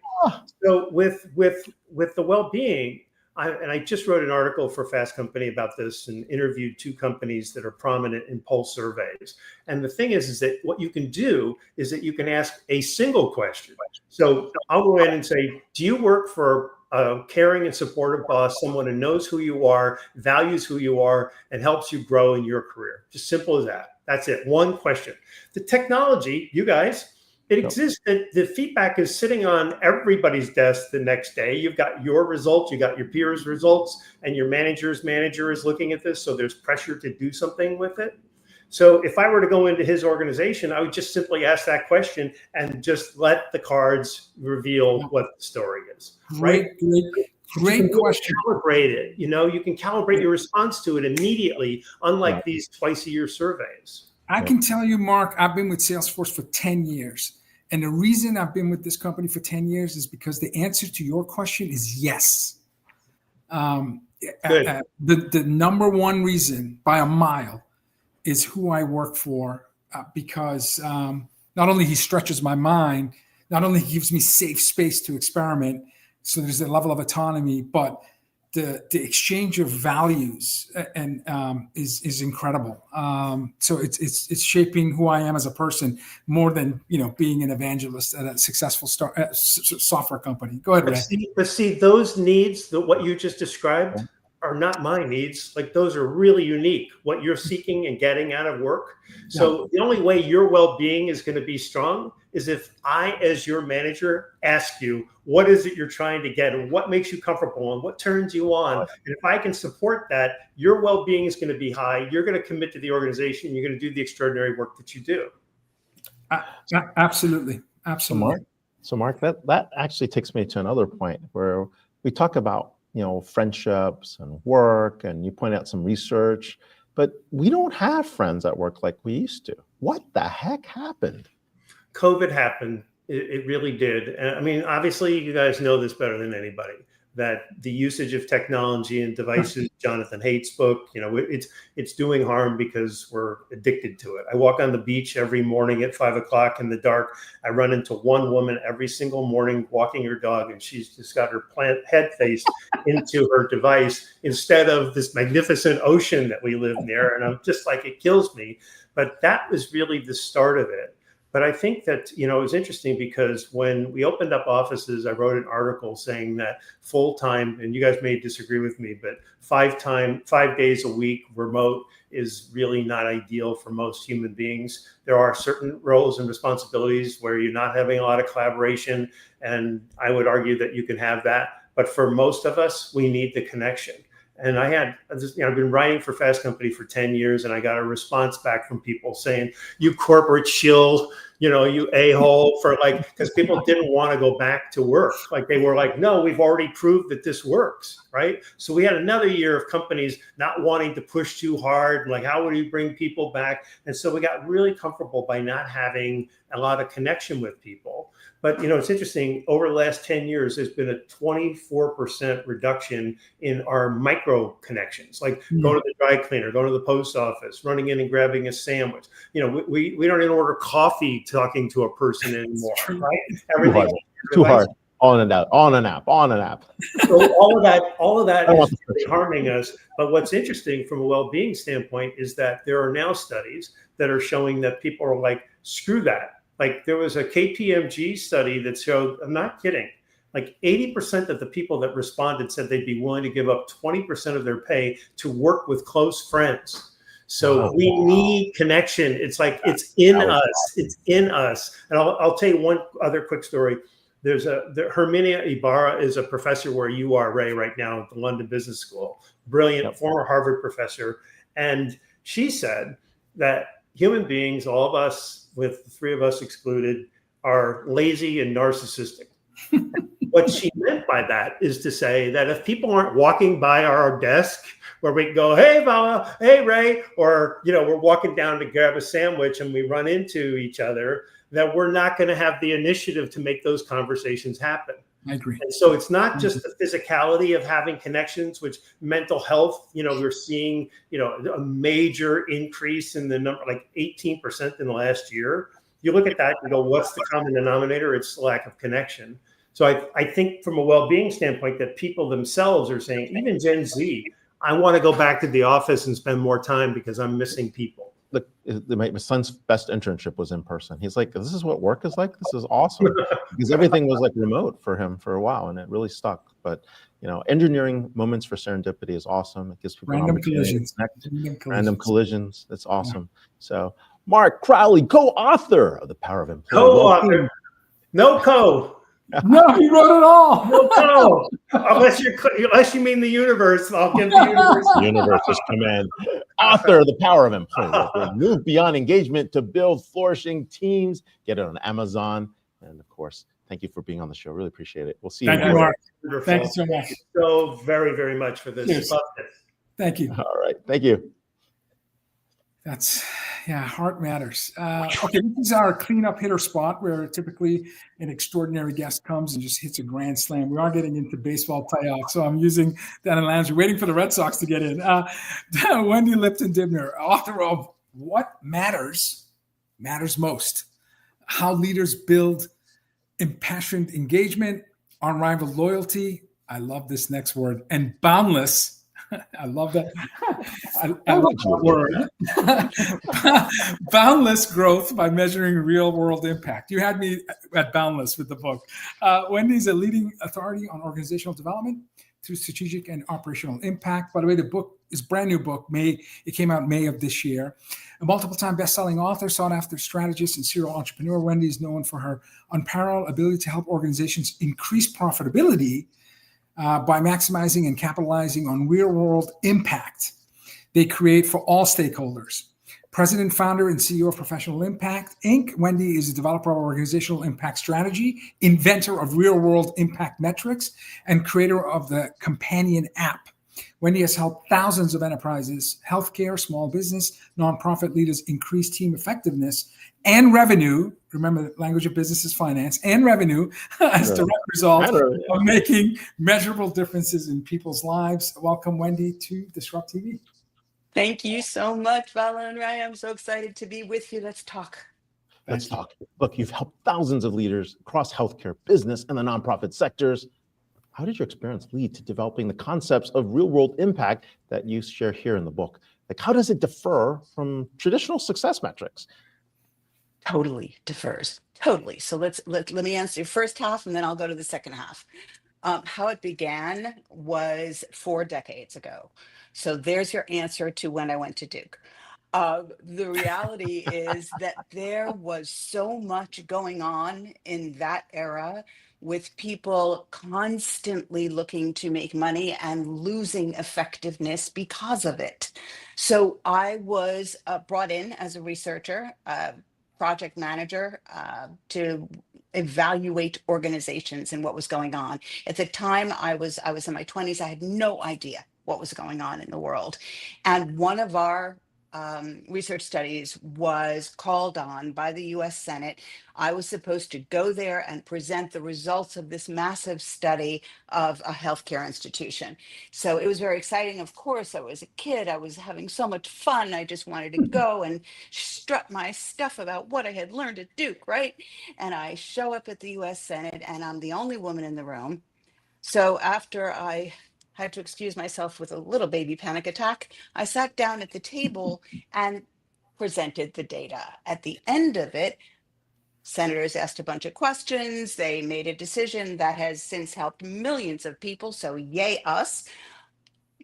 So with the well-being, I just wrote an article for Fast Company about this and interviewed 2 companies that are prominent in pulse surveys. And the thing is that what you can do is that you can ask a single question. So I'll go in and say, do you work for a caring and supportive boss, someone who knows who you are, values who you are, and helps you grow in your career? Just simple as that. That's it. One question. The technology, you guys, it exists. The feedback is sitting on everybody's desk the next day. You've got your results, you got your peers' results, and your manager's manager is looking at this. So there's pressure to do something with it. So if I were to go into his organization, I would just simply ask that question and just let the cards reveal what the story is. Right? Great question. Calibrate it. You can calibrate your response to it immediately, unlike these twice-a-year surveys. I can tell you, Mark, I've been with Salesforce for 10 years. And the reason I've been with this company for 10 years is because the answer to your question is yes. The number one reason by a mile is who I work for, because not only he stretches my mind, not only he gives me safe space to experiment, so there's a level of autonomy, but the exchange of values and is incredible. So it's shaping who I am as a person more than being an evangelist at a successful software company. Go ahead, Ray. But see, those needs, what you just described, are not my needs. Like, those are really unique, what you're seeking and getting out of work. So the only way your well-being is going to be strong is if I, as your manager, ask you, what is it you're trying to get, and what makes you comfortable, and what turns you on? And if I can support that, your well-being is going to be high. You're going to commit to the organization. You're going to do the extraordinary work that you do. Absolutely. So Mark, that actually takes me to another point where we talk about friendships and work, and you point out some research, but we don't have friends at work like we used to. What the heck happened? COVID happened. It really did. And I mean, obviously, you guys know this better than anybody, that the usage of technology and devices, Jonathan Haidt's book, it's doing harm because we're addicted to it. I walk on the beach every morning at 5 o'clock in the dark. I run into one woman every single morning walking her dog, and she's just got her head face into her device instead of this magnificent ocean that we live near. And I'm just like, it kills me. But that was really the start of it. But I think that, it was interesting because when we opened up offices, I wrote an article saying that full-time, and you guys may disagree with me, but 5 days a week remote is really not ideal for most human beings. There are certain roles and responsibilities where you're not having a lot of collaboration, and I would argue that you can have that. But for most of us, we need the connection. And I've been writing for Fast Company for 10 years, and I got a response back from people saying, you corporate shill, you a-hole, because people didn't want to go back to work. Like, they were like, no, we've already proved that this works, right? So we had another year of companies not wanting to push too hard, like, how would you bring people back? And so we got really comfortable by not having a lot of connection with people. But, it's interesting, over the last 10 years, there's been a 24% reduction in our micro connections, like going to the dry cleaner, going to the post office, running in and grabbing a sandwich. We don't even order coffee talking to a person anymore, right? Everything Too hard. On and out, on and app. So all of that is really harming us. But what's interesting from a well-being standpoint is that there are now studies that are showing that people are like, screw that. Like, there was a KPMG study that showed, I'm not kidding, like 80% of the people that responded said they'd be willing to give up 20% of their pay to work with close friends. So we need connection. It's like, it's in us. It's in us. And I'll tell you one other quick story. There's Herminia Ibarra is a professor where you are, Ray, right now at the London Business School. Brilliant, former Harvard professor. And she said that human beings, all of us, with the three of us excluded, are lazy and narcissistic. What she meant by that is to say that if people aren't walking by our desk where we can go, hey, Vala, hey, Ray, or, we're walking down to grab a sandwich and we run into each other, that we're not going to have the initiative to make those conversations happen. I agree. And so it's not just the physicality of having connections, which mental health, we're seeing, a major increase in the number, like 18% in the last year. You look at that and go, what's the common denominator? It's the lack of connection. So I think from a well-being standpoint that people themselves are saying, even Gen Z, I want to go back to the office and spend more time because I'm missing people. Look, my son's best internship was in person. He's like, this is what work is like? This is awesome. Because everything was like remote for him for a while, and it really stuck. But, engineering moments for serendipity is awesome. It gives people random collisions. Random collisions. That's awesome. Yeah. So, Mark Crowley, co-author of The Power of Employee. Co-author. No co. No, he wrote it all. No, unless you mean the universe, I'll give the universe. The universe is command. Author of The Power of Employee. Move beyond engagement to build flourishing teams. Get it on Amazon. And of course, Thank you for being on the show. Really appreciate it. We'll see you. Thank you, next Mark. Wonderful. Thank you so much. Thank you so very, very much for this. Cheers. Love this. Thank you. All right. Thank you. That's, yeah, heart matters. Okay, this is our cleanup hitter spot where typically an extraordinary guest comes and just hits a grand slam. We are getting into baseball playoffs, so I'm using that analogy, waiting for the Red Sox to get in. Wendy Lipton-Dibner, author of What Matters Most, How Leaders Build Impassioned Engagement, Unrivaled Loyalty, I love this next word, and Boundless. I love that. I love that word. Boundless growth by measuring real world impact. You had me at boundless with the book. Wendy's a leading authority on organizational development through strategic and operational impact. By the way, the book is a brand new book. It came out May of this year. A multiple-time best-selling author, sought-after strategist, and serial entrepreneur, Wendy is known for her unparalleled ability to help organizations increase profitability by maximizing and capitalizing on real-world impact they create for all stakeholders. President, founder, and CEO of Professional Impact, Inc., Wendy is a developer of organizational impact strategy, inventor of real-world impact metrics, and creator of the companion app. Wendy has helped thousands of enterprises, healthcare, small business, nonprofit leaders increase team effectiveness and revenue. Remember, the language of business is finance, and revenue as direct result of making measurable differences in people's lives. Welcome, Wendy, to DisrupTV. Thank you so much, Vala and Ray. I'm so excited to be with you. Let's talk. Let's talk. Look, you've helped thousands of leaders across healthcare, business, and the nonprofit sectors. How did your experience lead to developing the concepts of real-world impact that you share here in the book? Like, how does it differ from traditional success metrics? Totally differs. Totally. So let me answer your first half, and then I'll go to the second half. How it began was 4 decades ago. So there's your answer to when I went to Duke. The reality is that there was so much going on in that era, with people constantly looking to make money and losing effectiveness because of it. So I was brought in as a researcher, project manager, to evaluate organizations and what was going on. At the time, I was in my 20s. I had no idea what was going on in the world. And one of our research studies was called on by the US Senate. I was supposed to go there and present the results of this massive study of a healthcare institution. So it was very exciting. Of course, I was a kid. I was having so much fun. I just wanted to go and strut my stuff about what I had learned at Duke, right? And I show up at the US Senate, and I'm the only woman in the room. So after I had to excuse myself with a little baby panic attack, I sat down at the table and presented the data. At the end of it, senators asked a bunch of questions. They made a decision that has since helped millions of people. So yay us.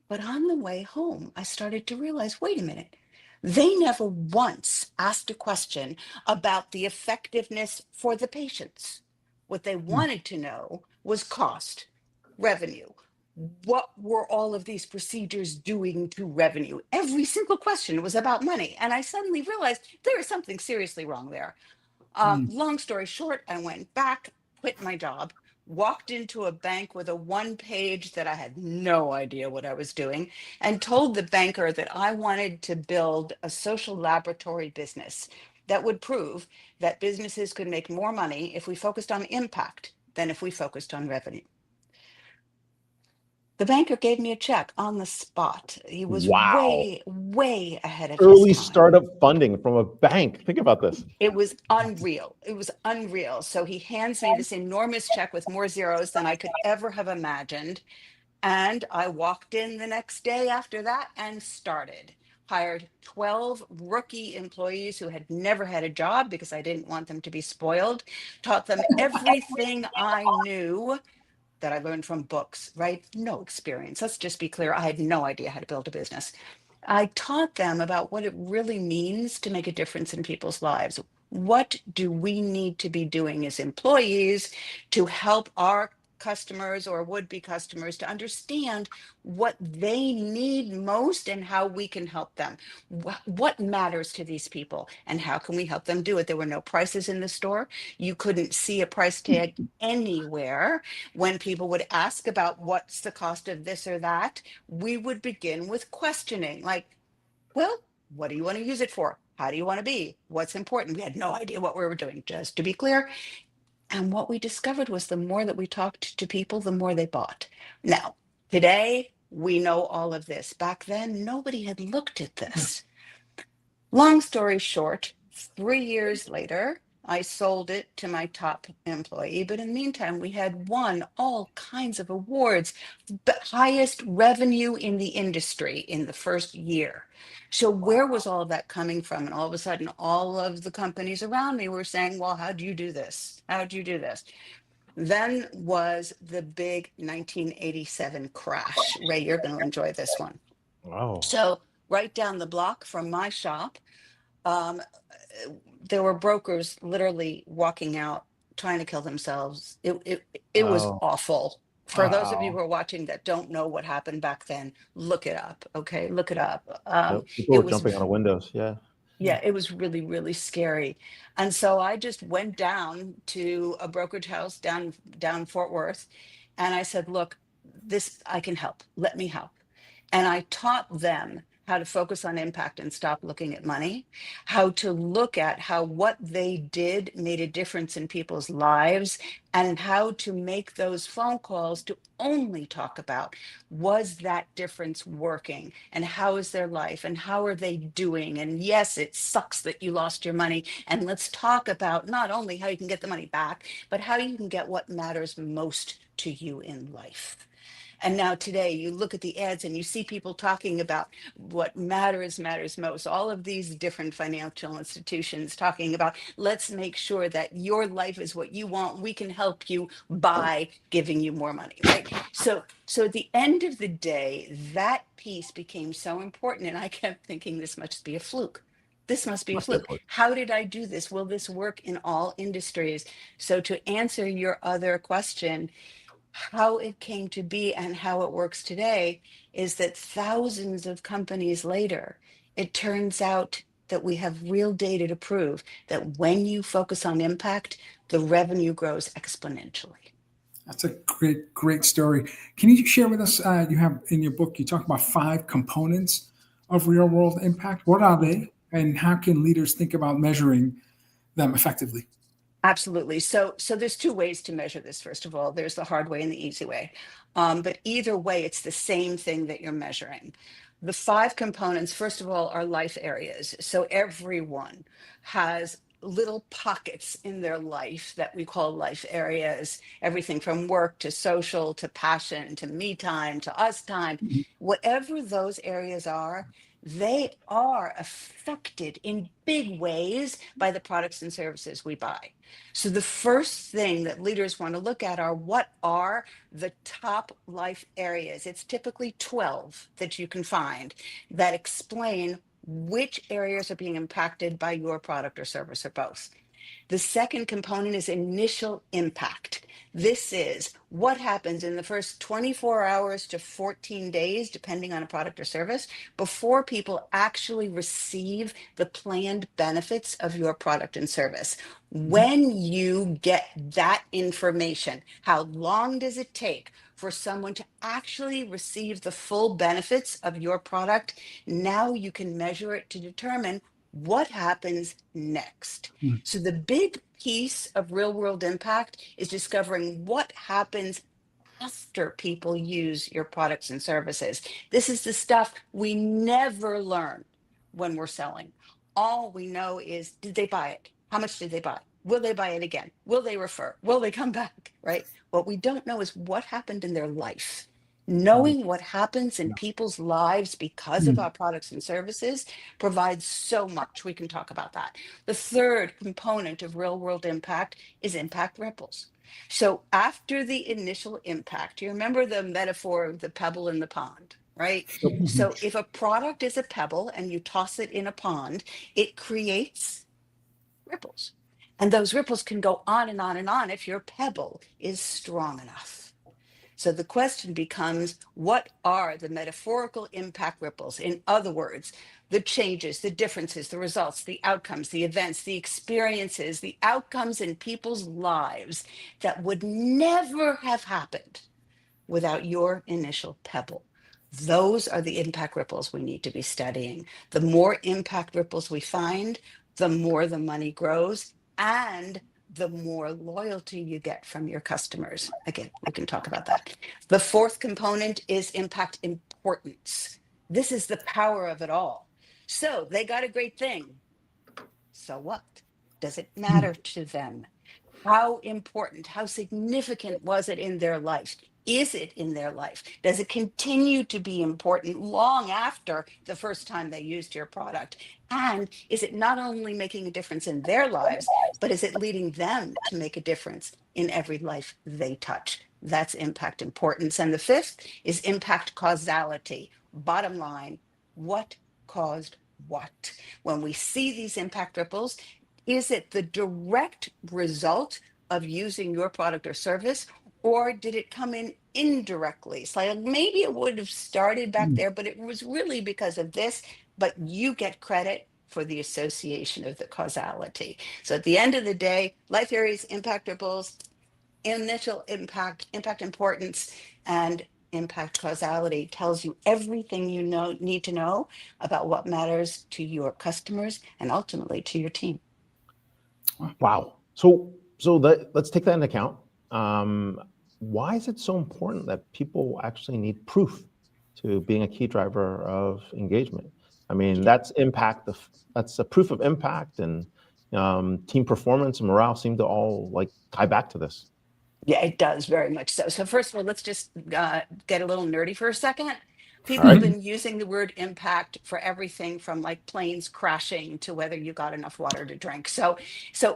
But on the way home, I started to realize, wait a minute, they never once asked a question about the effectiveness for the patients. What they wanted to know was cost, revenue. What were all of these procedures doing to revenue? Every single question was about money. And I suddenly realized there is something seriously wrong there. Long story short, I went back, quit my job, walked into a bank with a 1-page that I had no idea what I was doing, and told the banker that I wanted to build a social laboratory business that would prove that businesses could make more money if we focused on impact than if we focused on revenue. The banker gave me a check on the spot. He was way ahead of early his time. Startup funding from a bank. Think about this. It was unreal. It was unreal. So he hands me this enormous check with more zeros than I could ever have imagined. And I walked in the next day after that and started. Hired 12 rookie employees who had never had a job because I didn't want them to be spoiled. Taught them everything I knew that I learned from books, right? No experience. Let's just be clear. I had no idea how to build a business. I taught them about what it really means to make a difference in people's lives. What do we need to be doing as employees to help our customers or would-be customers to understand what they need most and how we can help them. What matters to these people and how can we help them do it? There were no prices in the store. You couldn't see a price tag anywhere. When people would ask about what's the cost of this or that, we would begin with questioning like, well, what do you want to use it for? How do you want to be? What's important? We had no idea what we were doing, just to be clear. And what we discovered was the more that we talked to people, the more they bought. Now, today, we know all of this. Back then, nobody had looked at this. Long story short, 3 years later, I sold it to my top employee. But in the meantime, we had won all kinds of awards, the highest revenue in the industry in the first year. So where was all of that coming from? And all of a sudden, all of the companies around me were saying, well, how do you do this? How do you do this? Then was the big 1987 crash. Ray, you're going to enjoy this one. Wow. So right down the block from my shop, there were brokers literally walking out, trying to kill themselves. It was Wow. awful. For those of you who Wow. are watching that don't know what happened back then, look it up. Okay, look it up. Yep. People It were was jumping out of windows. Yeah. yeah, it was really, really scary. And so I just went down to a brokerage house down Fort Worth, and I said, look, this I can help. Let me help. And I taught them how to focus on impact and stop looking at money, how to look at how what they did made a difference in people's lives, and how to make those phone calls to only talk about, was that difference working, and how is their life, and how are they doing? And yes, it sucks that you lost your money. And let's talk about not only how you can get the money back, but how you can get what matters most to you in life. And now today you look at the ads and you see people talking about what matters most. All of these different financial institutions talking about, let's make sure that your life is what you want. We can help you by giving you more money, right? So at the end of the day, that piece became so important. And I kept thinking this must be a fluke. This must be a fluke. How did I do this? Will this work in all industries? So to answer your other question, how it came to be and how it works today is that thousands of companies later, it turns out that we have real data to prove that when you focus on impact, the revenue grows exponentially. That's a great story. Can you share with us, you have in your book, you talk about 5 components of real world impact. What are they and how can leaders think about measuring them effectively? Absolutely. So there's 2 ways to measure this. First of all, there's the hard way and the easy way. But either way, it's the same thing that you're measuring. The 5 components, first of all, are life areas. So everyone has little pockets in their life that we call life areas, everything from work to social to passion to me time to us time. Whatever those areas are, they are affected in big ways by the products and services we buy. So the first thing that leaders want to look at are, what are the top life areas? It's typically 12 that you can find that explain which areas are being impacted by your product or service or both. The second component is initial impact. This is what happens in the first 24 hours to 14 days, depending on a product or service, before people actually receive the planned benefits of your product and service. When you get that information, how long does it take for someone to actually receive the full benefits of your product? Now you can measure it to determine what happens next. So the big piece of real world impact is discovering what happens after people use your products and services. This is the stuff we never learn when we're selling. All we know is, did they buy it? How much did they buy? Will they buy it again? Will they refer? Will they come back? Right? What we don't know is what happened in their life. Knowing what happens in people's lives because of our products and services provides so much. We can talk about that. The third component of real world impact is impact ripples. So after the initial impact, you remember the metaphor of the pebble in the pond, right? So if a product is a pebble and you toss it in a pond, it creates ripples. And those ripples can go on and on and on if your pebble is strong enough. So the question becomes, what are the metaphorical impact ripples? In other words, the changes, the differences, the results, the outcomes, the events, the experiences, the outcomes in people's lives that would never have happened without your initial pebble. Those are the impact ripples we need to be studying. The more impact ripples we find, the more the money grows and the more loyalty you get from your customers. Again, we can talk about that. The fourth component is impact importance. This is the power of it all. So they got a great thing. So what? Does it matter to them? How important, how significant was it in their life? Is it in their life? Does it continue to be important long after the first time they used your product? And is it not only making a difference in their lives, but is it leading them to make a difference in every life they touch? That's impact importance. And the fifth is impact causality. Bottom line, what caused what? When we see these impact ripples, is it the direct result of using your product or service, or did it come in indirectly? So like maybe it would have started back there, but it was really because of this, but you get credit for the association of the causality. So at the end of the day, life theories, impact ripples, initial impact, impact importance, and impact causality tells you everything you need to know about what matters to your customers and ultimately to your team. Wow. So let's take that into account. Why is it so important that people actually need proof to being a key driver of engagement? I mean, that's impact. That's a proof of impact, and team performance and morale seem to all like tie back to this. Yeah, it does very much so. So first of all, let's just get a little nerdy for a second. People have been using the word impact for everything from like planes crashing to whether you got enough water to drink. So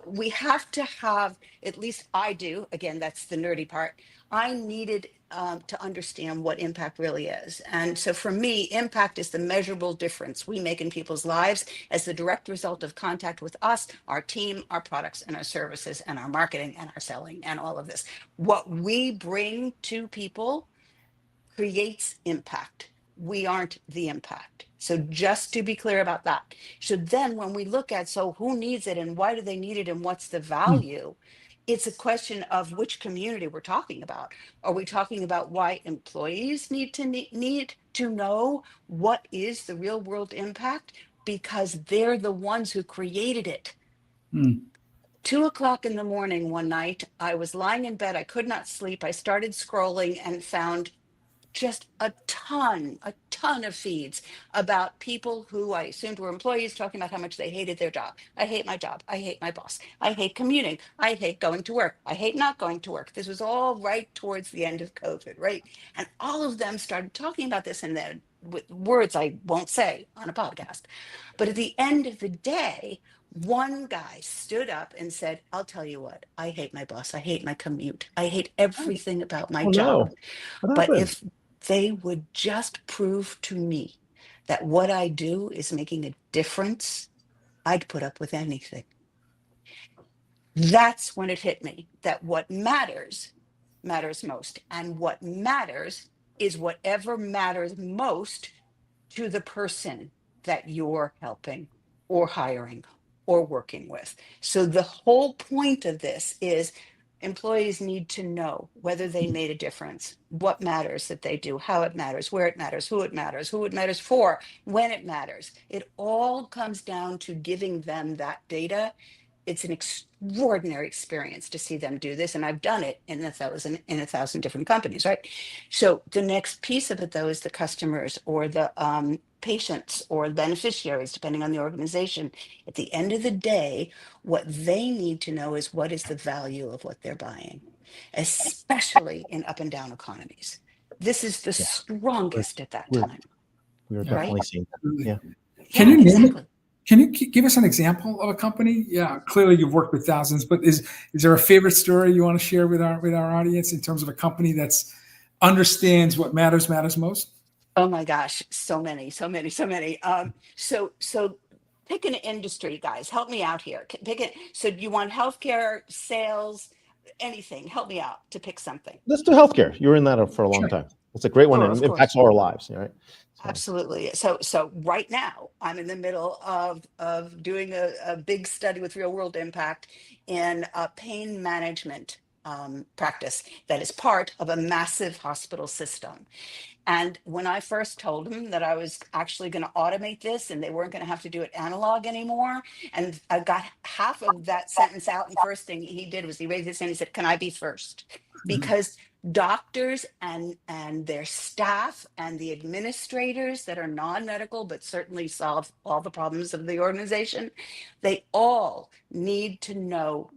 we have to have, at least I do, again, that's the nerdy part. I needed to understand what impact really is. And so for me, impact is the measurable difference we make in people's lives as the direct result of contact with us, our team, our products and our services and our marketing and our selling and all of this. What we bring to people creates impact. We aren't the impact. So just to be clear about that. So then when we look at, so who needs it and why do they need it and what's the value? It's a question of which community we're talking about. Are we talking about why employees need to know what is the real world impact? Because they're the ones who created it. 2 o'clock in the morning one night, I was lying in bed. I could not sleep. I started scrolling and found just a ton of feeds about people who I assumed were employees talking about how much they hated their job. I hate my job. I hate my boss. I hate commuting. I hate going to work. I hate not going to work. This was all right towards the end of COVID, right? And all of them started talking about this in their with words I won't say on a podcast. But at the end of the day, one guy stood up and said, I'll tell you what, I hate my boss. I hate my commute. I hate everything about my job. But if they would just prove to me that what I do is making a difference, I'd put up with anything. That's when it hit me that what matters most. And what matters is whatever matters most to the person that you're helping or hiring or working with. So the whole point of this is employees need to know whether they made a difference, what matters that they do, how it matters, where it matters, who it matters for, when it matters. It all comes down to giving them that data. It's an extraordinary experience to see them do this. And I've done it in a thousand different companies, right? So the next piece of it, though, is the customers or the patients or beneficiaries, depending on the organization. At the end of the day, what they need to know is what is the value of what they're buying, especially in up and down economies. This is the strongest at that time. We're definitely seeing that. Yeah. Can you name exactly. Can you give us an example of a company? Yeah, clearly you've worked with thousands, but is there a favorite story you want to share with our audience in terms of a company that's understands what matters most? Oh my gosh, so many. So pick an industry, guys. Help me out here. Pick it. So you want healthcare, sales, anything. Help me out to pick something. Let's do healthcare. You were in that for a long Sure. time. It's a great one, Sure, and of it impacts course. all our lives, right? So, Absolutely. So right now, I'm in the middle of doing a big study with real world impact in a pain management practice that is part of a massive hospital system. And when I first told him that I was actually going to automate this and they weren't going to have to do it analog anymore, and I got half of that sentence out, and first thing he did was he raised his hand. He said, "Can I be first?" Because doctors and their staff and the administrators that are non-medical but certainly solve all the problems of the organization, they all need to know,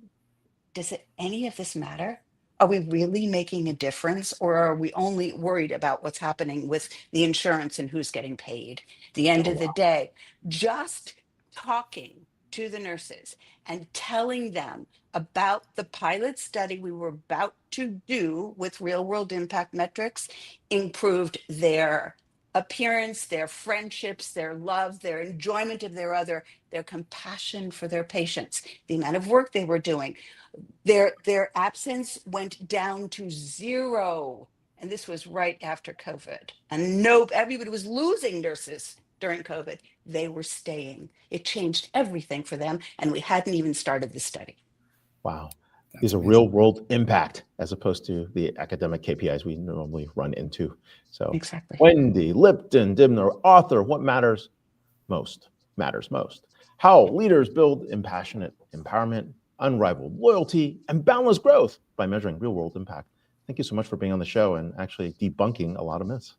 does it any of this matter? Are we really making a difference, or are we only worried about what's happening with the insurance and who's getting paid? The end of the day, just talking to the nurses and telling them about the pilot study we were about to do with real world impact metrics improved their appearance, their friendships, their love, their enjoyment of their compassion for their patients, the amount of work they were doing. Their absence went down to 0. And this was right after COVID. And everybody was losing nurses during COVID. They were staying. It changed everything for them. And we hadn't even started the study. wow. These are real world impact as opposed to the academic KPIs we normally run into. So Exactly. Wendy Lipton-Dibner, author, What Matters Most. How leaders build impassionate empowerment, unrivaled loyalty, and boundless growth by measuring real world impact. Thank you so much for being on the show and actually debunking a lot of myths.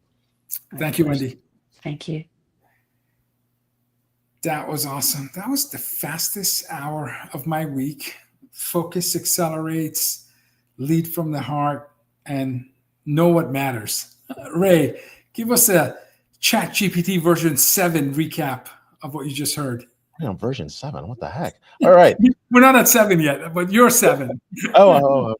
Thank you, Wendy. Thank you. That was awesome. That was the fastest hour of my week. Focus accelerates, lead from the heart, and know what matters. Ray, give us a ChatGPT version 7 recap of what you just heard. We're on version 7. What the heck? All right. We're not at 7 yet, but you're 7. Oh,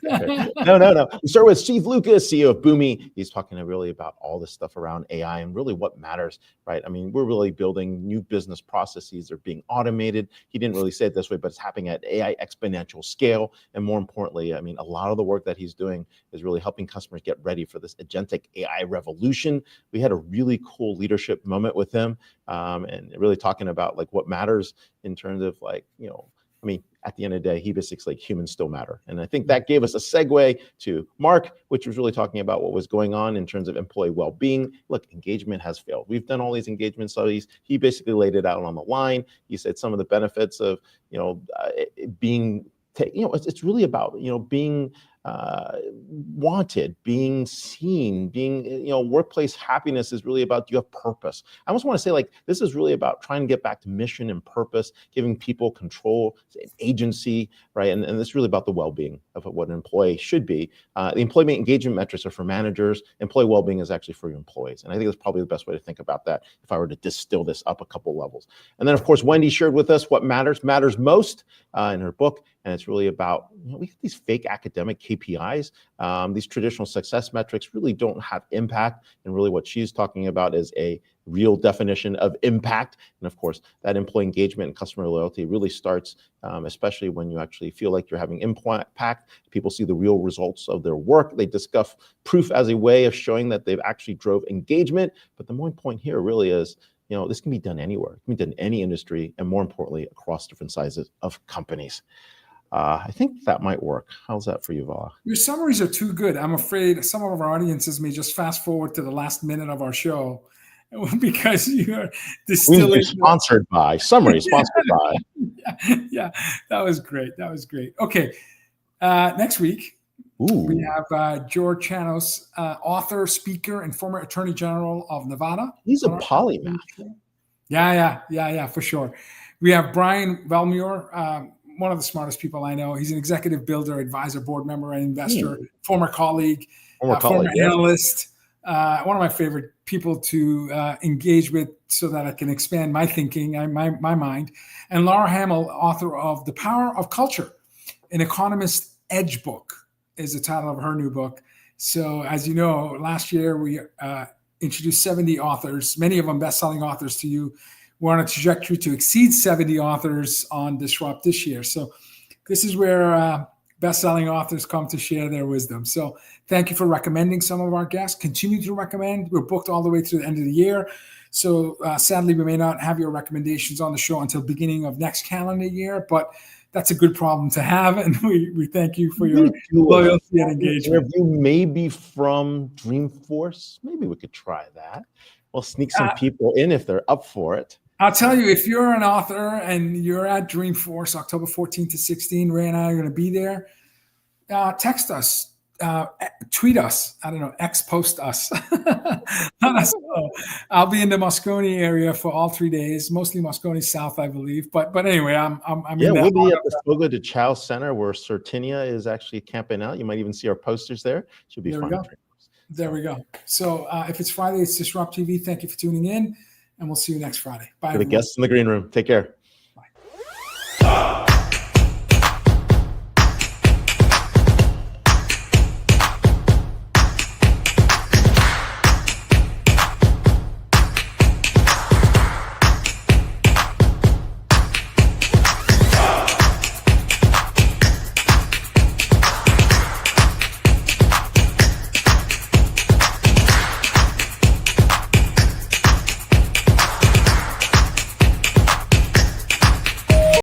okay. No. We start with Steve Lucas, CEO of Boomi. He's talking really about all this stuff around AI and really what matters, right? I mean, we're really building new business processes. They're being automated. He didn't really say it this way, but it's happening at AI exponential scale. And more importantly, I mean, a lot of the work that he's doing is really helping customers get ready for this agentic AI revolution. We had a really cool leadership moment with him, and really talking about like what matters in terms of like, you know, I mean, at the end of the day, he basically like humans still matter. And I think that gave us a segue to Mark, which was really talking about what was going on in terms of employee well-being. Look, engagement has failed. We've done all these engagement studies. He basically laid it out on the line. He said some of the benefits of, you know, being, you know, it's really about, you know, being wanted, being seen, being, you know, workplace happiness is really about, do you have purpose? I almost want to say like, this is really about trying to get back to mission and purpose, giving people control, agency, right? And this is really about the well-being of what an employee should be. The employee engagement metrics are for managers. Employee well-being is actually for your employees. And I think that's probably the best way to think about that if I were to distill this up a couple levels. And then of course, Wendy shared with us what matters most in her book. And it's really about, you know, we have these fake academic KPIs. These traditional success metrics really don't have impact. And really what she's talking about is a real definition of impact. And of course, that employee engagement and customer loyalty really starts, especially when you actually feel like you're having impact. People see the real results of their work. They discuss proof as a way of showing that they've actually drove engagement. But the main point here really is, you know, this can be done anywhere. It can be done in any industry, and more importantly, across different sizes of companies. I think that might work. How's that for you, Vala? Your summaries are too good. I'm afraid some of our audiences may just fast forward to the last minute of our show because you're distilling. Sponsored by, summary sponsored by. Yeah, that was great. Okay, next week, we have George Chanos, author, speaker, and former Attorney General of Nevada. He's a polymath. Yeah, for sure. We have Brian Velmuir, one of the smartest people I know. He's an executive builder, advisor, board member, and investor, former colleague, former analyst, one of my favorite people to engage with so that I can expand my thinking, my mind. And Laura Hamill, author of The Power of Culture, an Economist Edge book is the title of her new book. So as you know, last year we introduced 70 authors, many of them best-selling authors to you. We're on a trajectory to exceed 70 authors on Disrupt this year. So this is where best-selling authors come to share their wisdom. So thank you for recommending some of our guests. Continue to recommend. We're booked all the way through the end of the year. So sadly, we may not have your recommendations on the show until beginning of next calendar year, but that's a good problem to have. And we thank you for your loyalty and engagement. Interview maybe from Dreamforce. Maybe we could try that. We'll sneak some people in if they're up for it. I'll tell you, if you're an author and you're at Dreamforce, October 14 to 16, Ray and I are going to be there. Text us, tweet us. I don't know, post us. Let us know. I'll be in the Moscone area for all 3 days, mostly Moscone South, I believe. But anyway, I'm in we'll be at the Fogo de Chao Center where Certinia is actually camping out. You might even see our posters there. Should be fun. There we go. So if it's Friday, it's DisrupTV. Thank you for tuning in, and we'll see you next Friday. Bye. For the guests in the green room. Take care.